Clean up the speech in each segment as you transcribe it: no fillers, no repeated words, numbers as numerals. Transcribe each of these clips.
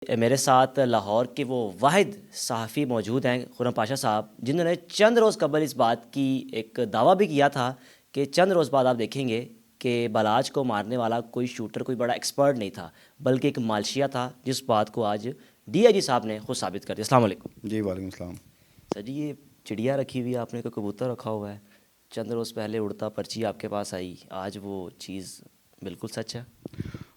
मेरे साथ लाहौर के वो वाहिद सहाफ़ी मौजूद हैं खुर्रम पाशा साहब, जिन्होंने चंद रोज़ कबल इस बात की एक दावा भी किया था कि चंद रोज़ बाद आप देखेंगे कि बलाज को मारने वाला कोई शूटर कोई बड़ा एक्सपर्ट नहीं था, बल्कि एक मालशिया था, जिस बात को आज डीआईजी साहब ने खुद साबित कर दिया। अस्सलाम वालेकुम। जी वालेकुम सलाम। सर जी, ये चिड़िया रखी हुई है आपने, कोई कबूतर रखा हुआ है, चंद रोज़ पहले उड़ता पर्ची आपके पास आई, आज वो चीज़ बिल्कुल सच है।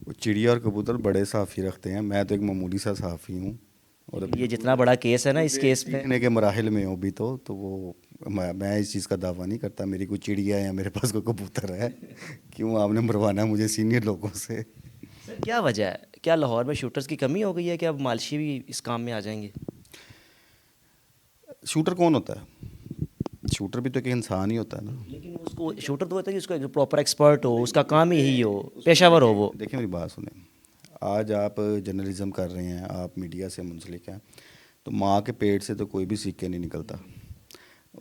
वो चिड़िया और कबूतर बड़े सहाफ़ी रखते हैं, मैं तो एक मामूली सा सहाफ़ी हूँ। और लेकिन अभी ये जितना बड़ा केस है ना, इस केस में सीखने के मराहिल में हूँ अभी तो वो मैं इस चीज़ का दावा नहीं करता मेरी कोई चिड़िया है या मेरे पास कोई कबूतर है। क्यों आपने मरवाना है मुझे सीनियर लोगों से? सर क्या वजह है? क्या लाहौर में शूटर्स की कमी हो गई है कि अब मालशी भी इस काम में आ जाएंगे? शूटर कौन होता है? शूटर भी तो एक इंसान ही होता है ना। लेकिन उसको शूटर तो होता है कि उसका प्रॉपर एक्सपर्ट हो, उसका काम ही यही हो, पेशावर हो वो। देखिए मेरी बात सुने, आज आप जर्नलिज्म कर रहे हैं, आप मीडिया से मुंसलिक हैं, तो माँ के पेट से तो कोई भी सीख के नहीं निकलता।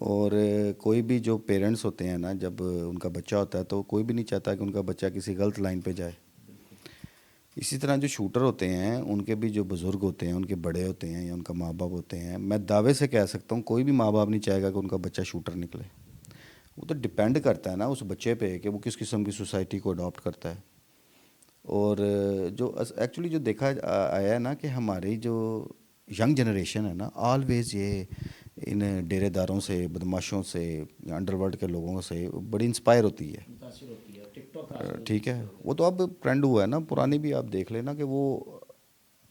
और कोई भी जो पेरेंट्स होते हैं ना, जब उनका बच्चा होता है तो कोई भी नहीं चाहता कि उनका बच्चा किसी गलत लाइन पे जाए। इसी तरह जो शूटर होते हैं उनके भी जो बुज़ुर्ग होते हैं, उनके बड़े होते हैं या उनका माँ बाप होते हैं, मैं दावे से कह सकता हूँ कोई भी माँ बाप नहीं चाहेगा कि उनका बच्चा शूटर निकले। वो तो डिपेंड करता है ना उस बच्चे पे कि वो किस किस्म की सोसाइटी को अडॉप्ट करता है। और जो एक्चुअली जो देखा आया है ना कि हमारी जो यंग जनरेशन है ना, ऑलवेज ये इन डेरेदारों से, बदमाशों से या अंडरवर्ल्ड के लोगों से बड़ी इंस्पायर होती है। ठीक है, वो तो अब ट्रेंड हुआ है ना, पुरानी भी आप देख लेना कि वो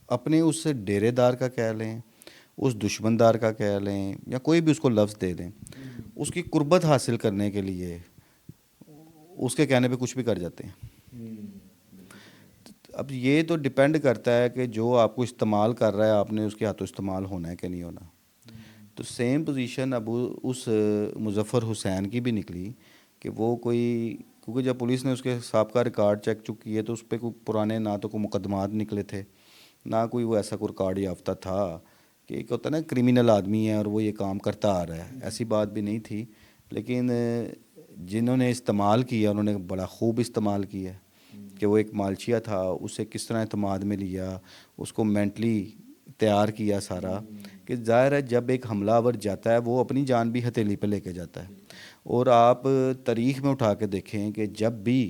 अपने उस डेरेदार का कह लें, उस दुश्मनदार का कह लें या कोई भी उसको लफ्ज़ दे दें, उसकी कुर्बत हासिल करने के लिए उसके कहने पे कुछ भी कर जाते हैं। अब ये तो डिपेंड करता है कि जो आपको इस्तेमाल कर रहा है आपने उसके हाथों इस्तेमाल होना है कि नहीं होना। तो सेम पोजीशन अब उस मुज़फ़्फ़र हुसैन की भी निकली कि वो कोई, क्योंकि जब पुलिस ने उसके साबका रिकॉर्ड चेक चुक किए तो उस पर कोई पुराने ना तो कोई मुकदमात निकले थे, ना कोई वो ऐसा कोई रिकॉर्ड याफ्ता था कि एक होता है ना क्रिमिनल आदमी है और वो ये काम करता आ रहा है, ऐसी बात भी नहीं थी। लेकिन जिन्होंने इस्तेमाल किया उन्होंने बड़ा खूब इस्तेमाल किया कि वो एक मालचिया था, उसे किस तरह एतमाद में लिया, उसको मेंटली तैयार किया सारा, कि ज़ाहिर है जब एक हमलावर जाता है वो अपनी जान भी हथेली पे लेके जाता है। और आप तारीख़ में उठा के देखें कि जब भी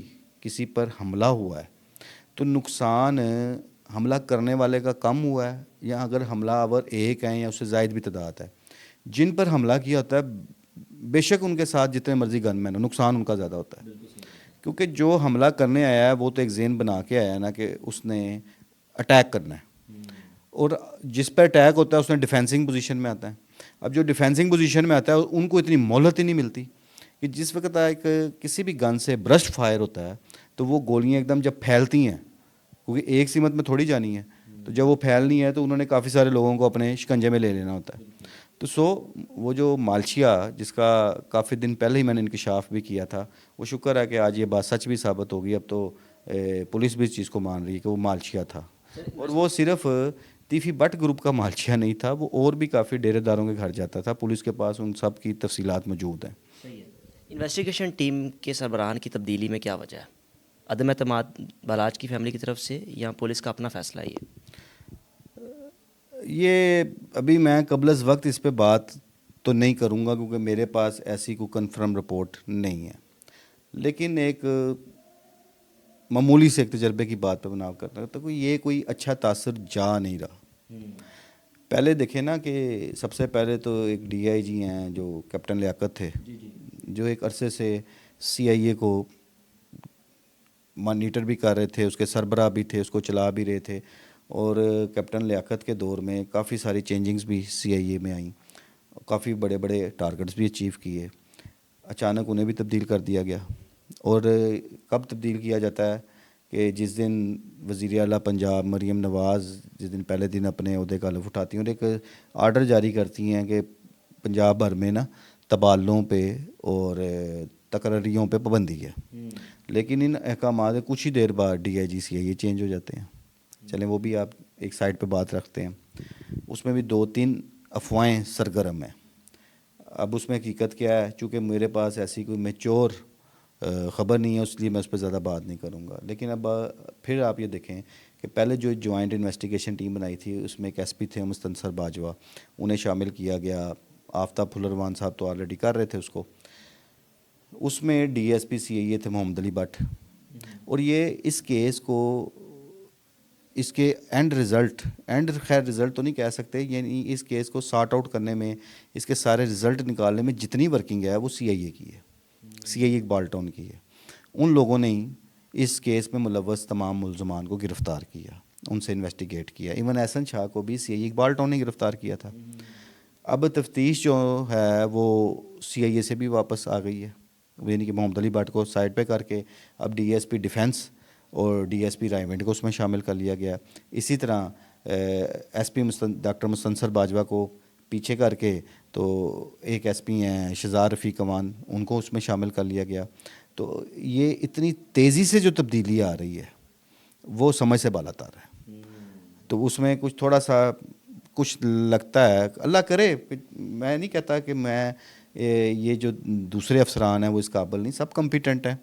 किसी पर हमला हुआ है तो नुकसान हमला करने वाले का कम हुआ है, या अगर हमलावर एक हैं या उससे ज़ायद भी तादाद है, जिन पर हमला किया होता है बेशक उनके साथ जितने मर्जी गनमैन हो, नुकसान उनका ज़्यादा होता है। क्योंकि जो हमला करने आया है वो तो एक जेन बना के आया है ना कि उसने अटैक करना है, और जिस पर अटैक होता है उसने डिफेंसिंग पोजीशन में आता है। अब जो डिफेंसिंग पोजीशन में आता है उनको इतनी मोहलत ही नहीं मिलती कि जिस वक्त एक किसी भी गन से ब्रस्ट फायर होता है तो वो गोलियां एकदम जब फैलती हैं, क्योंकि एक सीमत में थोड़ी जानी है, तो जब वो फैलनी है तो उन्होंने काफ़ी सारे लोगों को अपने शिकंजे में ले लेना होता है। तो वो जो मालशिया जिसका काफ़ी दिन पहले ही मैंने इंकशाफ भी किया था, वो शुक्र है कि आज ये बात सच भी साबित होगी। अब तो पुलिस भी इस चीज़ को मान रही है कि वो मालशिया था, और वो सिर्फ तीफी बट ग्रुप का मालशिया नहीं था, वो और भी काफ़ी डेरेदारों के घर जाता था। पुलिस के पास उन सब की तफसीलात मौजूद हैं। सही है। इन्वेस्टिगेशन टीम के सरबराहान की तब्दीली में क्या वजह है? अदम एतमाद बलाज की फैमिली की तरफ से या पुलिस का अपना फैसला है ये अभी मैं कबल वक्त इस पे बात तो नहीं करूँगा क्योंकि मेरे पास ऐसी कोई कंफर्म रिपोर्ट नहीं है, लेकिन एक मामूली से एक तजर्बे की बात पे बनाव करना तो कोई अच्छा तासर जा नहीं रहा। पहले देखें ना कि सबसे पहले तो एक डीआईजी हैं जो कैप्टन लियाकत थे, जो एक अरसे से सीआईए को मॉनिटर भी कर रहे थे, उसके सरबराह भी थे, उसको चला भी रहे थे। और कैप्टन लियाकत के दौर में काफ़ी सारी चेंजिंग्स भी सीआईए में आई, काफ़ी बड़े बड़े टारगेट्स भी अचीव किए। अचानक उन्हें भी तब्दील कर दिया गया। और कब तब्दील किया जाता है कि जिस दिन वज़ीर आला पंजाब मरीम नवाज़ जिस दिन पहले दिन अपने अहदे का लुत्फ़ उठाती हैं और एक आर्डर जारी करती हैं कि पंजाब भर में ना तबादलों पे और तकरारियों पे पाबंदी है। लेकिन इन अहकामात के कुछ ही देर बाद डीआईजी सीआईए चेंज हो जाते हैं। चलें वो भी आप एक साइड पे बात रखते हैं, उसमें भी 2-3 अफवाहें सरगर्म हैं। अब उसमें हकीकत क्या है, चूँकि मेरे पास ऐसी कोई मैच्योर ख़बर नहीं है, इसलिए मैं उस पर ज़्यादा बात नहीं करूँगा। लेकिन अब फिर आप ये देखें कि पहले जो जॉइंट इन्वेस्टिगेशन टीम बनाई थी उसमें एक एसपी थे मुस्तनसर बाजवा, उन्हें शामिल किया गया। आफ्ताब फुलरवान साहब तो ऑलरेडी कर रहे थे उसको। उसमें डीएसपी सीआईए थे मोहम्मद अली भट्ट। और ये इस केस को, इसके एंड खैर रिज़ल्ट तो नहीं कह सकते, यानी इस केस को सॉर्ट आउट करने में, इसके सारे रिज़ल्ट निकालने में जितनी वर्किंग है वो सीआईए की है, सीआईए इकबाल टाउन की है। उन लोगों ने ही इस केस में मुलव्वस तमाम मुलजमान को गिरफ़्तार किया, उनसे इन्वेस्टिगेट किया। इवन एहसन शाह को भी सीआईए इकबाल टाउन ने गिरफ़्तार किया था। अब तफ्तीश जो है वो सीआईए से भी वापस आ गई है, यानी कि मोहम्मद अली भट्ट को साइड पे करके अब डीएसपी डिफेंस और डीएसपी रायवेंड को उसमें शामिल कर लिया गया। इसी तरह एसपी डॉक्टर मुस्तनसर बाजवा को पीछे करके तो एक एसपी हैं शहज़ाद रफ़ीक अवान, उनको उसमें शामिल कर लिया गया। तो ये इतनी तेज़ी से जो तब्दीली आ रही है वो समझ से बालातर है। तो उसमें कुछ थोड़ा सा कुछ लगता है, अल्लाह करे, मैं नहीं कहता कि मैं ये जो दूसरे अफसरान हैं वो इस काबिल नहीं, सब कम्पिटेंट हैं,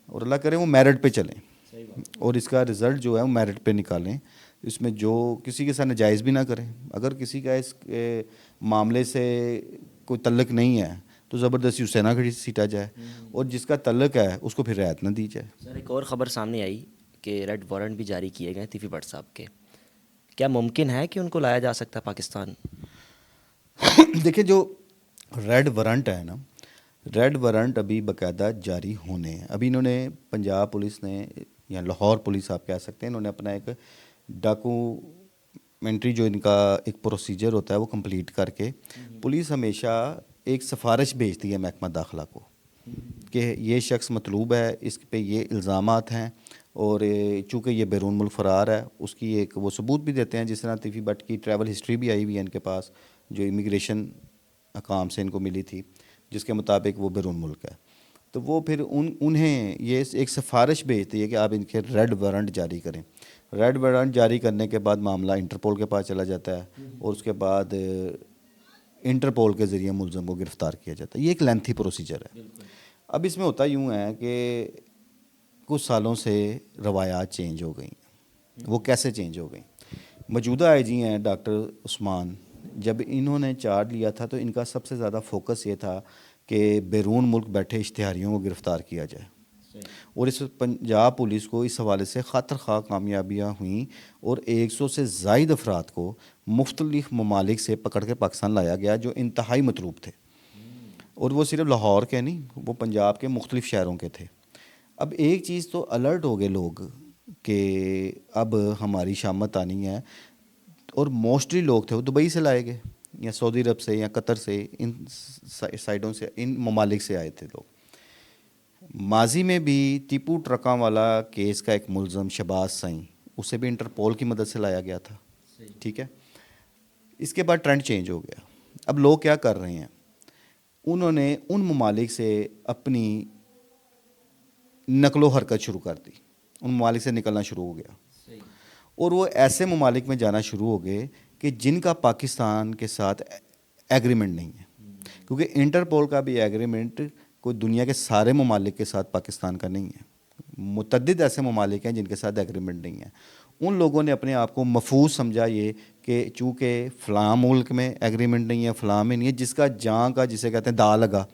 और अल्लाह करे वो मेरिट पे चलें और इसका रिज़ल्ट जो है वो मेरिट पे निकालें। इसमें जो किसी के साथ नाजायज़ भी ना करें। अगर किसी का इस मामले से कोई तल्लक नहीं है तो ज़बरदस्ती उससे ना घड़ी सीटा जाए, और जिसका तल्लक है उसको फिर रियायत ना दी जाए। सर, एक और ख़बर सामने आई कि रेड वारंट भी जारी किए गए तीफी भट्ट साहब के। क्या मुमकिन है कि उनको लाया जा सकता है पाकिस्तान? देखिए, जो रेड वारंट है ना, रेड वारंट अभी बाकायदा जारी होने हैं। अभी इन्होंने पंजाब पुलिस ने, या लाहौर पुलिस आप कह सकते हैं, इन्होंने अपना एक डॉक्यूमेंट्री जो इनका एक प्रोसीजर होता है वो कंप्लीट करके, पुलिस हमेशा एक सिफारिश भेजती है महकमा दाखिला को कि ये शख्स मतलूब है, इस पे ये इल्ज़ामात हैं, और चूँकि ये बैरून मुल्क फ़रार है उसकी एक वो सबूत भी देते हैं। जिस तरह तीफी भट्ट की ट्रैवल हिस्ट्री भी आई हुई है इनके पास, जो इमिग्रेशन अकाम से इनको मिली थी, जिसके मुताबिक वो बैरून मुल्क है। तो वो फिर उन्हें ये एक सिफारिश भेजती है कि आप इनके रेड वारंट जारी करें। रेड वारंट जारी करने के बाद मामला इंटरपोल के पास चला जाता है, और उसके बाद इंटरपोल के ज़रिए मुलज़म को गिरफ़्तार किया जाता है। ये एक लेंथी प्रोसीजर है। अब इसमें होता यूँ है कि कुछ सालों से रवायात चेंज हो गई। वो कैसे चेंज हो गई? मौजूदा आईजी हैं डॉक्टर उस्मान, जब इन्होंने चार्ज लिया था तो इनका सबसे ज़्यादा फोकस ये था कि बैरून मुल्क बैठे इश्तिहारियों को गिरफ़्तार किया जाए, और इस पंजाब पुलिस को इस हवाले से खातर खा कामयाबियाँ हुई, और 100 से ज़ायद अफराद को मुख्तलिफ ममालिक से पकड़ के पाकिस्तान लाया गया जो इंतहाई मतलूब थे। और वो सिर्फ लाहौर के नहीं, वो पंजाब के मुख्तलिफ शहरों के थे। अब एक चीज़ तो अलर्ट हो गए लोग कि अब हमारी शामत आनी है, और मोस्टली लोग थे वो दुबई से लाए गए, या सऊदी अरब से, या कतर से, इन साइडों से, इन ममालिक से आए थे लोग। माजी में भी टीपू ट्रका वाला केस का एक मुलज़म शहबाज सईं, उसे भी इंटरपोल की मदद से लाया गया था। ठीक है, इसके बाद ट्रेंड चेंज हो गया। अब लोग क्या कर रहे हैं, उन्होंने उन ममालिक से अपनी नकलो हरकत शुरू कर दी, उन ममालिक से निकलना शुरू हो गया, और वो ऐसे ममालिक में जाना शुरू हो गए कि जिनका पाकिस्तान के साथ एग्रीमेंट नहीं है। क्योंकि इंटरपोल का भी एग्रीमेंट कोई दुनिया के सारे ममालिक के साथ पाकिस्तान का नहीं है, मुतअद्दिद ऐसे ममालिक हैं जिनके साथ एग्रीमेंट नहीं है। उन लोगों ने अपने आप को महफूज समझा ये कि चूँकि फ़लाँ मुल्क में एग्रीमेंट नहीं है, फ़लाँ में नहीं है, जिसका जहाँ का जिसे कहते हैं दा लगा,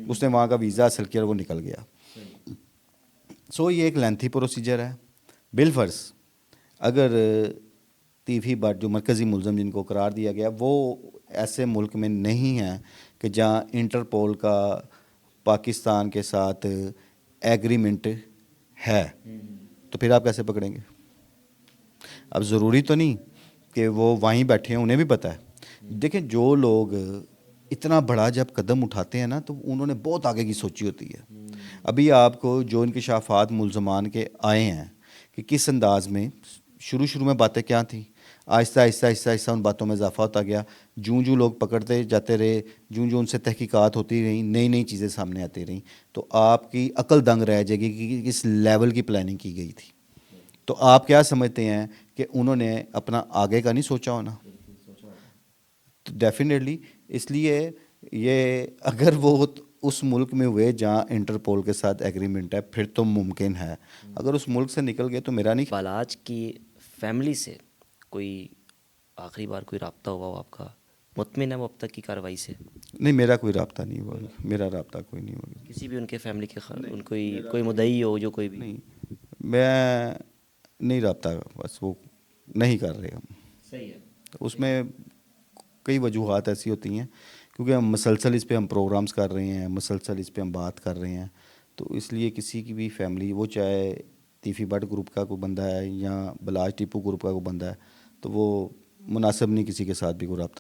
उसने वहाँ का वीज़ा हासिल किया और वो निकल गया। सो ये एक लेंथी प्रोसीजर है। बिलफर्स अगर तीफी भट्ट जो मरकज़ी मुलज़म जिनको करार दिया गया वो ऐसे मुल्क में नहीं है कि जहाँ इंटरपोल का पाकिस्तान के साथ एग्रीमेंट है, तो फिर आप कैसे पकड़ेंगे? अब ज़रूरी तो नहीं कि वो वहीं बैठे हैं, उन्हें भी पता है। देखें, जो लोग इतना बड़ा जब कदम उठाते हैं ना तो उन्होंने बहुत आगे की सोची होती है। अभी आपको जो इंकशाफात मुलज़मान के आए हैं कि किस अंदाज में शुरू में बातें क्या थी, आहिस्ता आहिस्ता आहिस्ता आहिस्ता उन बातों में इजाफा होता गया। जूँ जूँ लोग पकड़ते जाते रहे, जूँ जूँ उनसे तहकीकात होती रहीं, नई नई चीज़ें सामने आती रहीं, तो आपकी अकल दंग रह जाएगी कि किस लेवल की प्लानिंग की गई थी। तो आप क्या समझते हैं कि उन्होंने अपना आगे का नहीं सोचा होना? तो डेफिनेटली इसलिए ये अगर वो उस मुल्क में हुए जहाँ इंटरपोल के साथ एग्रीमेंट है, फिर तो मुमकिन है। अगर उस मुल्क से निकल गए तो मेरा नहीं। बालाज की फैमिली से कोई आखिरी बार कोई राब्ता हुआ हो आपका? मुतमिन है वो अब तक की कार्रवाई से? नहीं, मेरा कोई राब्ता नहीं हुआ, मेरा राब्ता कोई नहीं हुआ। किसी भी उनके फैमिली के उनको कोई मुद्दई हो जो कोई भी? नहीं, मैं नहीं राब्ता, बस वो नहीं कर रहे हम। सही है। उसमें कई वजूहात ऐसी होती हैं, क्योंकि हम मसलसल इस पे हम प्रोग्राम्स कर रहे हैं, मसलसल इस पे हम बात कर रहे हैं, तो इसलिए किसी की भी फैमिली, वो चाहे तीफी भट्ट ग्रुप का कोई बंदा है या बलाज टीपू ग्रुप का कोई बंदा है, तो वो मुनासिब नहीं किसी के साथ भी कोई रब्ता।